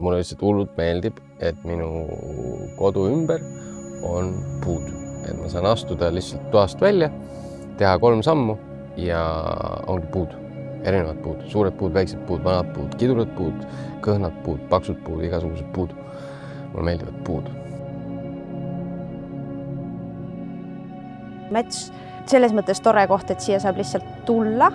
Mulle lihtsalt hullult meeldib, et minu kodu ümber on puud. Et ma saan astuda lihtsalt toast välja, teha 3 sammu ja ongi puud. Erinevad puud, suured puud, väiksed puud, vanad puud, kidurad puud, kõhnad puud, paksud puud, igasugused puud. Mulle meeldivad puud. Mets selles mõttes tore koht, et siia saab lihtsalt tulla.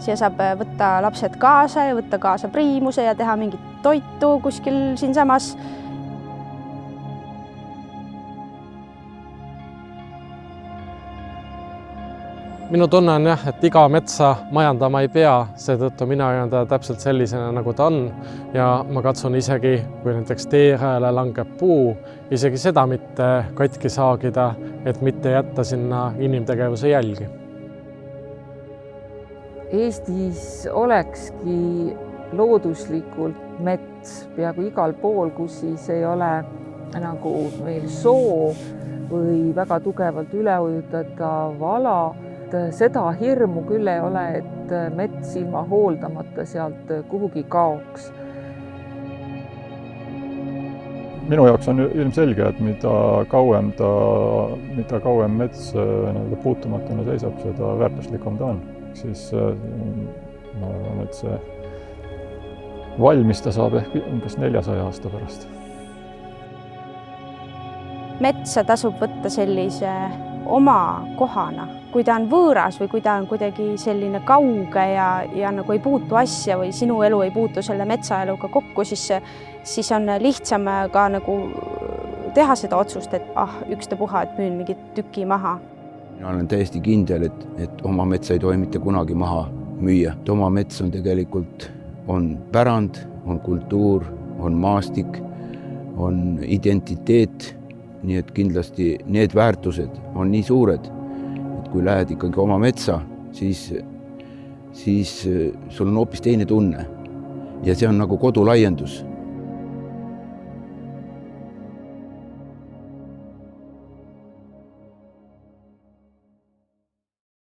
Siia saab võtta lapsed kaasa ja võtta kaasa priimuse ja teha mingit toitu kuskil siinsamas. Minu tunne on jah, et iga metsa majandama ei pea, seetõttu mina hoian ta täpselt sellisena, nagu ta on. Ja ma katsun isegi, kui näiteks teerajale langeb puu, isegi seda mitte katki saagida, et mitte jätta sinna inimtegevuse jälgi. Eestis olekski looduslikult mets peaaegu igal pool, kus siis ei ole nagu meil soo või väga tugevalt üleujutatav ala. Seda hirmu küll ei ole, et mets ilma hooldamata sealt kuhugi kaoks. Minu jaoks on ilmselge, et mida kauem mets puutumatuna seisab, seda väärtuslikum ta on. Siis ma arvan, et see valmis ta saab ehk umbes 400 aasta pärast. Metsa tasub võtta sellise oma kohana. Kui ta on võõras või kui ta on kuidagi selline kauge ja nagu ei puutu asja või sinu elu ei puutu selle metsaeluga kokku, siis on lihtsam ka nagu teha seda otsust, et ükstapuha, et müün mingi tüki maha. Mina olen täiesti kindel, et oma metsa ei tohi mitte kunagi maha müüa. Oma mets on tegelikult pärand, on kultuur, on maastik, on identiteet. Nii et kindlasti need väärtused on nii suured, et kui lähed ikkagi oma metsa, siis sul on hoopis teine tunne. Ja see on nagu kodulaiendus.